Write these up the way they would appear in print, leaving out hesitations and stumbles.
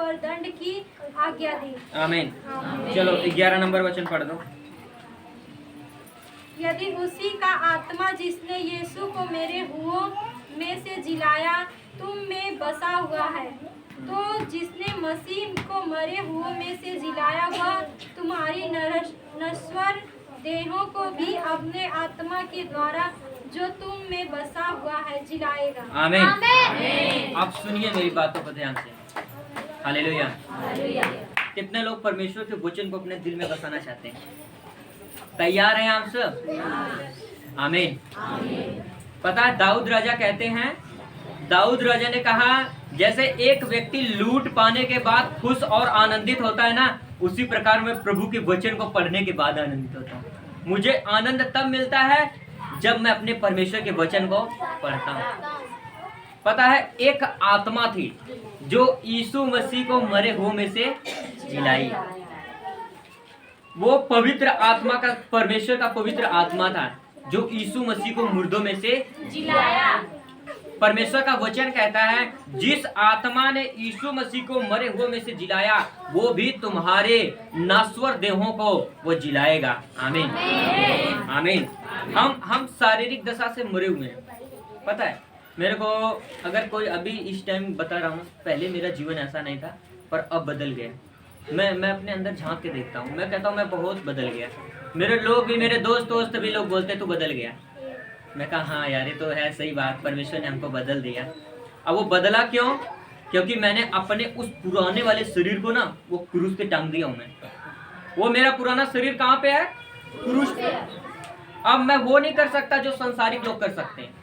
पर दंड की आज्ञा दी। आमीन। चलो 11 नंबर वचन पढ़ दो। यदि उसी का आत्मा जिसने यीशु को मेरे हुओं में से जिलाया तुम में बसा हुआ है, तो जिसने मसीह को मरे हुओं में से जिलाया वह तुम्हारी नश्वर देहों को भी अपने आत्मा के द्वारा जो तुम में बसा हुआ है जिलाएगा। आमीन। आप सुनिए मेरी बातों को ध्यान से। हालेलुया। कितने लोग परमेश्वर के वचन को अपने दिल में बसाना चाहते हैं? तैयार हैं आप सब? आमीन। पता है दाऊद राजा कहते हैं, दाऊद राजा ने कहा जैसे एक व्यक्ति लूट पाने के बाद खुश और आनंदित होता है ना, उसी प्रकार मैं प्रभु के वचन को पढ़ने के बाद आनंदित होता हूँ। मुझे आनंद तब मिलता है जब मैं अपने परमेश्वर के वचन को पढ़ता हूँ। पता है एक आत्मा थी जो यीशु मसीह को मरे हुए में से जिलाई। वो पवित्र आत्मा का, परमेश्वर का पवित्र आत्मा था जो यीशु मसीह को मुर्दों में से जिलाया। परमेश्वर का वचन कहता है जिस आत्मा ने यीशु मसीह को मरे हुए में से जिलाया वो भी तुम्हारे नश्वर देहों को वो जिलाएगा। आमीन। आमीन। हम शारीरिक दशा से मरे हुए हैं। पता है मेरे को, अगर कोई अभी इस टाइम बता रहा हूँ, पहले मेरा जीवन ऐसा नहीं था पर अब बदल गया। मैं अपने अंदर झांक के देखता हूँ, मैं कहता हूँ मैं बहुत बदल गया। मेरे लोग भी, मेरे दोस्त भी लोग बोलते तू बदल गया। मैं कहा हाँ यार ये तो है सही बात, परमेश्वर ने हमको बदल दिया। अब वो बदला क्यों? क्योंकि मैंने अपने उस पुराने वाले शरीर को ना वो क्रूस पे टांग दिया हूँ। मैं वो मेरा पुराना शरीर कहाँ पे है? क्रूस पे। अब मैं वो नहीं कर सकता जो संसारिक लोग कर सकते हैं।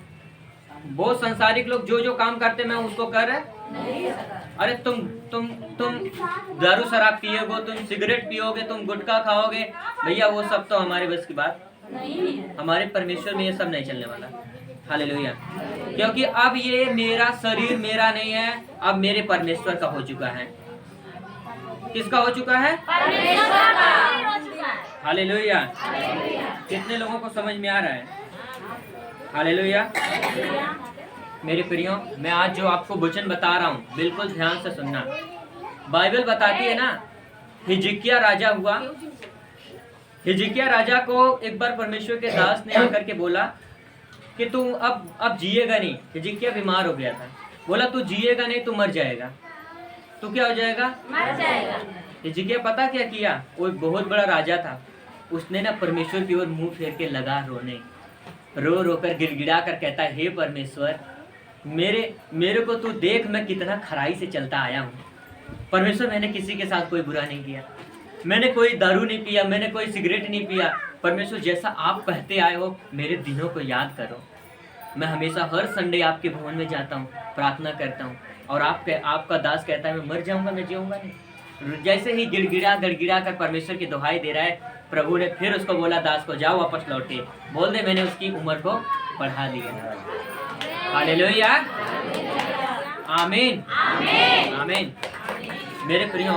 वो संसारिक लोग जो काम करते मैं उसको कर नहीं। अरे तुम दारू शराब पियोगे, तुम सिगरेट पियोगे, तुम गुटखा खाओगे, भैया वो सब तो हमारे बस की बात नहीं है। हमारे परमेश्वर में ये सब नहीं चलने वाला। हालेलुया। क्योंकि अब ये मेरा शरीर मेरा नहीं है, अब मेरे परमेश्वर का हो चुका है। किसका हो चुका है? परमेश्वर का। हालेलुया। कितने लोगों को समझ में आ रहा है? हालेलुया। मेरे प्रियो, मैं आज जो आपको वचन बता रहा हूँ बिल्कुल ध्यान से सुनना। बाइबल बताती है ना, हिजकिय्याह राजा हुआ। हिजकिय्याह राजा को एक बार परमेश्वर के दास ने आकर के बोला कि तू अब जिएगा नहीं। हिजकिय्याह बीमार हो गया था। बोला तू जिएगा नहीं, तू मर जाएगा। तू क्या हो जाएगा? मर जाएगा। हिजकिय्याह पता क्या किया? वो एक बहुत बड़ा राजा था। उसने ना परमेश्वर की ओर मुंह फेर के लगा रोने, रो रो कर गिड़गिड़ा कर कहता है हे परमेश्वर, मेरे को तू देख, मैं कितना खराई से चलता आया हूँ। परमेश्वर मैंने किसी के साथ कोई बुरा नहीं किया, मैंने कोई दारू नहीं पिया, मैंने कोई सिगरेट नहीं पिया। परमेश्वर जैसा आप कहते आए हो मेरे दिनों को याद करो। मैं हमेशा हर संडे आपके भवन में जाता हूँ, प्रार्थना करता हूँ, और आपका दास कहता है मैं मर जाऊंगा, मैं जीऊंगा नहीं। जैसे ही गिड़गिड़ा कर परमेश्वर की दुहाई दे रहा है, प्रभु ने फिर उसको बोला दास को जाओ वापस लौट के बोल दे मैंने उसकी उम्र को बढ़ा दिया। हालेलुया। आमीन। आमीन। मेरे प्रियो,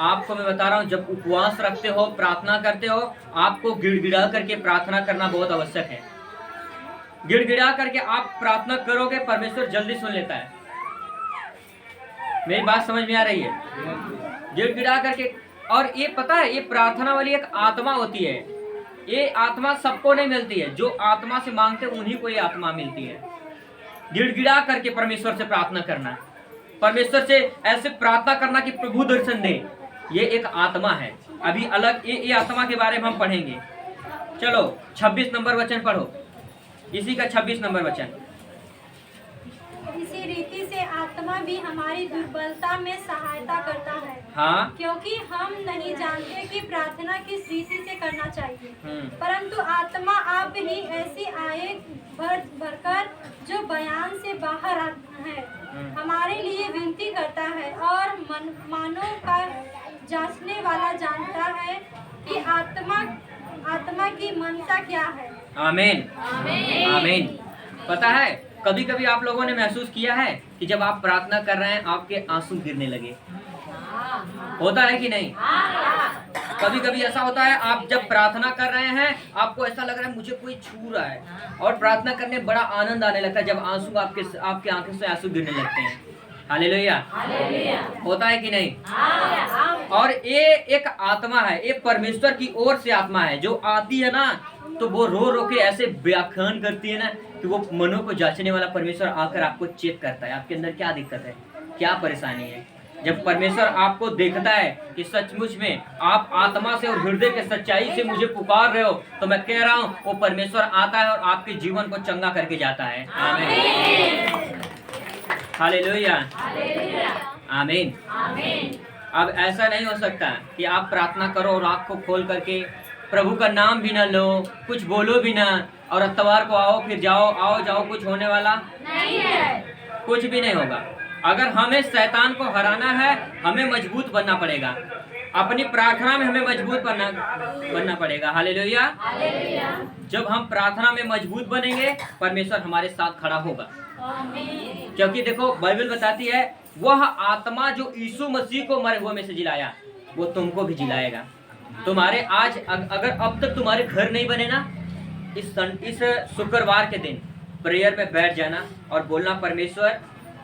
आपको मैं बता रहा हूँ जब उपवास रखते हो, प्रार्थना करते हो, आपको गिड़गिड़ा करके प्रार्थना करना बहुत आवश्यक है। गिड़गिड़ा करके आप प्रार्थना करोगे, परमेश्वर जल्दी सुन लेता है। मेरी बात समझ में आ रही है? गिड़गिड़ा करके। और ये पता है ये प्रार्थना वाली एक आत्मा होती है। ये आत्मा सबको नहीं मिलती है, जो आत्मा से मांगते उन्हीं को ये आत्मा मिलती है। गिड़गिड़ा करके परमेश्वर से प्रार्थना करना, परमेश्वर से ऐसे प्रार्थना करना कि प्रभु दर्शन दे, ये एक आत्मा है। अभी अलग ये आत्मा के बारे में हम पढ़ेंगे। चलो 26 नंबर वचन पढ़ो, इसी का 26 नंबर वचन। इसी रीति से आत्मा भी हमारी दुर्बलता में सहायता करता है। हाँ, क्योंकि हम नहीं जानते कि प्रार्थना किस रीति से करना चाहिए, परंतु आत्मा आप ही ऐसी आए भरकर जो बयान से बाहर है हमारे लिए विनती करता है, और मानों का जांचने वाला जानता है कि आत्मा की मनसा क्या है। आमीन। आमीन। पता है कभी कभी आप लोगों ने महसूस किया है कि जब आप प्रार्थना कर रहे हैं आपके आंसू गिरने लगे, होता है कि नहीं? कभी कभी ऐसा होता है, आप जब प्रार्थना कर रहे हैं आपको ऐसा लग रहा है मुझे कोई छू रहा है, और प्रार्थना करने बड़ा आनंद आने लगता है जब आंसू आपके आंखों से आंसू गिरने लगते हैं। हालेलुया। होता है कि नहीं? और ये एक आत्मा है, एक परमेश्वर की ओर से आत्मा है जो आती है ना, तो वो रो रो के ऐसे व्याख्यान करती है ना कि वो मनों को जांचने वाला परमेश्वर आकर आपको चेक करता है, आपके अंदर क्या दिक्कत है, क्या परेशानी है। जब परमेश्वर आपको देखता है कि सचमुच में आप आत्मा से और हृदय के सच्चाई से मुझे पुकार रहे हो, तो मैं कह रहा हूँ वो परमेश्वर आता है और आपके जीवन को चंगा करके जाता है। आमीन, हालेलुया, आमीन। अब ऐसा नहीं हो सकता कि आप प्रार्थना करो और आँख को खोल करके प्रभु का नाम भी ना लो, कुछ बोलो भी ना, और इतवार को आओ फिर जाओ, आओ जाओ, कुछ होने वाला नहीं है, कुछ भी नहीं होगा। अगर हमें शैतान को हराना है, हमें मजबूत बनना पड़ेगा, अपनी प्रार्थना में हमें मजबूत बनना पड़ेगा। हालेलुया। जब हम प्रार्थना में मजबूत बनेंगे, परमेश्वर हमारे साथ खड़ा होगा। क्योंकि देखो बाइबल बताती है, वह आत्मा जो यीशु मसीह को मरे हुए में से जिलाया, वो तुमको भी जिलाएगा। तुम्हारे आज अगर अब तक तुम्हारे घर नहीं बने ना, इस शुक्रवार के दिन प्रेयर में बैठ जाना और बोलना, परमेश्वर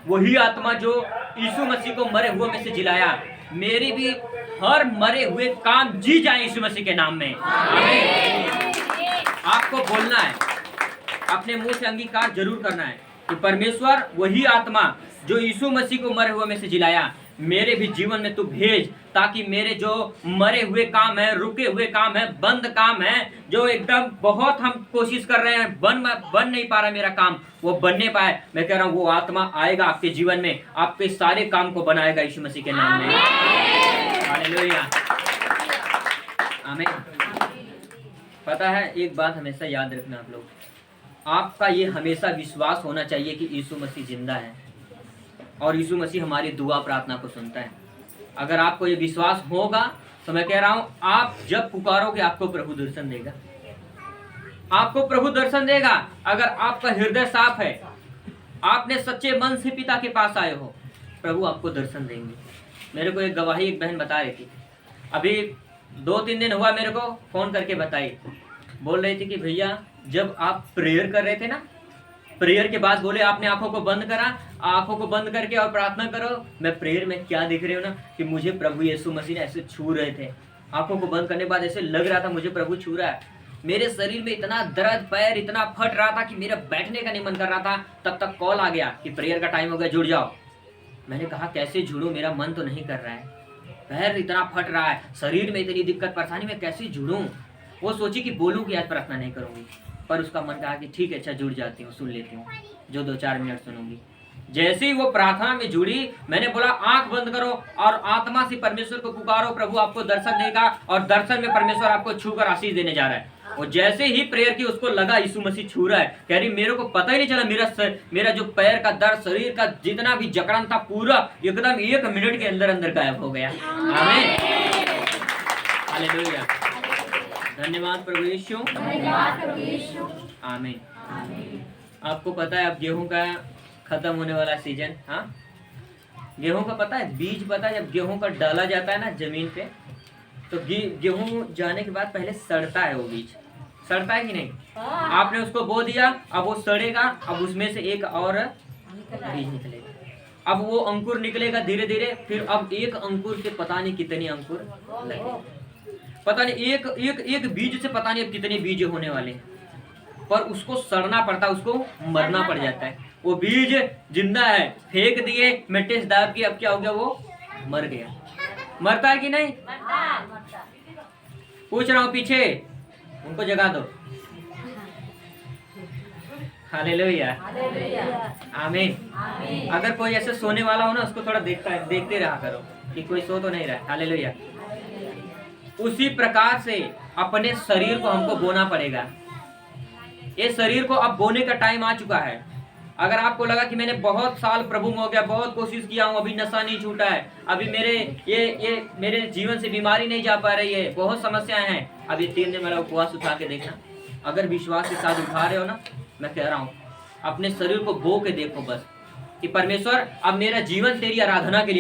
वही आत्मा जो यीशु मसीह को मरे हुए में से जिलाया, मेरी भी हर मरे हुए काम जी जाए यीशु मसीह के नाम में। आमीन। आपको बोलना है, अपने मुंह से अंगीकार जरूर करना है कि परमेश्वर वही आत्मा जो यीशु मसीह को मरे हुए में से जिलाया, मेरे भी जीवन में तू भेज, ताकि मेरे जो मरे हुए काम है, रुके हुए काम है, बंद काम है, जो एकदम बहुत हम कोशिश कर रहे हैं, बन नहीं पा रहा मेरा काम, वो बनने पाए। मैं कह रहा हूँ वो आत्मा आएगा आपके जीवन में, आपके सारे काम को बनाएगा यीशु मसीह के नाम में। हालेलुया, आमीन। पता है, एक बात हमेशा याद रखना आप लोग, आपका ये हमेशा विश्वास होना चाहिए कि यीशु मसीह जिंदा है और यीशु मसीह हमारी दुआ प्रार्थना को सुनता है। अगर आपको ये विश्वास होगा तो मैं कह रहा हूँ, आप जब पुकारोगे आपको प्रभु दर्शन देगा, आपको प्रभु दर्शन देगा। अगर आपका हृदय साफ है, आपने सच्चे मन से पिता के पास आए हो, प्रभु आपको दर्शन देंगे। मेरे को एक गवाही एक बहन बता रही थी, अभी 2-3 दिन हुआ, मेरे को फोन करके बताई, बोल रही थी कि भैया जब आप प्रेयर कर रहे थे ना, प्रेयर के बाद बोले आपने आंखों को बंद करा, आंखों को बंद करके और प्रार्थना करो। मैं प्रेयर में क्या देख रही हूँ ना, कि मुझे प्रभु यीशु मसीह ने ऐसे छू रहे थे। आंखों को बंद करने के बाद ऐसे लग रहा था मुझे प्रभु छू रहा है। मेरे शरीर में इतना दर्द, पैर इतना फट रहा था कि मेरा बैठने का नहीं मन कर रहा था। तब तक कॉल आ गया कि प्रेयर का टाइम हो गया, जुड़ जाओ। मैंने कहा कैसे जुड़ूं, मेरा मन तो नहीं कर रहा है, पैर इतना फट रहा है, शरीर में इतनी दिक्कत परेशानी, में कैसे जुड़ूं। वो सोची कि बोलूं कि आज प्रार्थना नहीं करूंगी, पर उसका मन कहा कि ठीक है, अच्छा जुड़ जाती हूँ, सुन लेती हूँ, जो 2-4 मिनट सुनूंगी। जैसे ही वो प्रार्थना में जुड़ी, मैंने बोला आंख बंद करो और आत्मा से परमेश्वर को पुकारो, प्रभु आपको दर्शन देगा, और दर्शन में परमेश्वर आपको छूकर आशीष देने जा रहा है। और जैसे ही प्रेयर की, उसको लगा यीशु मसीह छू रहा है। कह रही मेरे को पता ही नहीं चला, मेरा जो पैर का दर्द, शरीर का जितना भी जकड़न था, पूरा एकदम 1 मिनट के अंदर अंदर गायब हो गया। आमीन, हालेलुया, धन्यवाद प्रभु यीशु, आमीन। आपको पता है अब गेहूं का खत्म होने वाला सीजन। हाँ, गेहूं का पता है, बीज पता है, जब गेहूं का डाला जाता है ना जमीन पे, तो गेहूं जाने के बाद पहले सड़ता है, वो बीज सड़ता है कि नहीं। आपने उसको बो दिया, अब वो सड़ेगा, अब उसमें से एक और बीज निकलेगा, अब वो अंकुर निकलेगा धीरे धीरे, फिर अब एक अंकुर से पता नहीं कितने अंकुर लगेंगे, पता नहीं एक बीज से पता नहीं अब कितने बीज होने वाले हैं, पर उसको सड़ना पड़ता है, उसको मरना पड़ जाता है। वो बीज जिंदा है, फेंक दिए, मिट्टी से दाब के, अब क्या हो गया, वो मर गया। मरता है कि नहीं? पूछ रहा हूँ, पीछे उनको जगा दो। हालेलुया, आमीन। अगर कोई ऐसे सोने वाला हो ना, उसको थोड़ा देखते रहा करो कि कोई सो तो नहीं रहा। हालेलुया। उसी प्रकार से अपने शरीर को हमको बोना पड़ेगा। ये शरीर को अब बोने का टाइम आ चुका है। अगर आपको लगा कि मैंने बहुत साल प्रभु में हो गया, बहुत कोशिश किया हूँ, अभी नशा नहीं छूटा है, अभी मेरे जीवन से बीमारी नहीं जा पा रही है, बहुत समस्याएं हैं, अभी 3 दिन मेरा उपवास उठा के देखना। अगर विश्वास के साथ उठा रहे हो ना, मैं कह रहा हूँ अपने शरीर को बो के देखो बस, कि परमेश्वर अब मेरा जीवन तेरी आराधना के लिए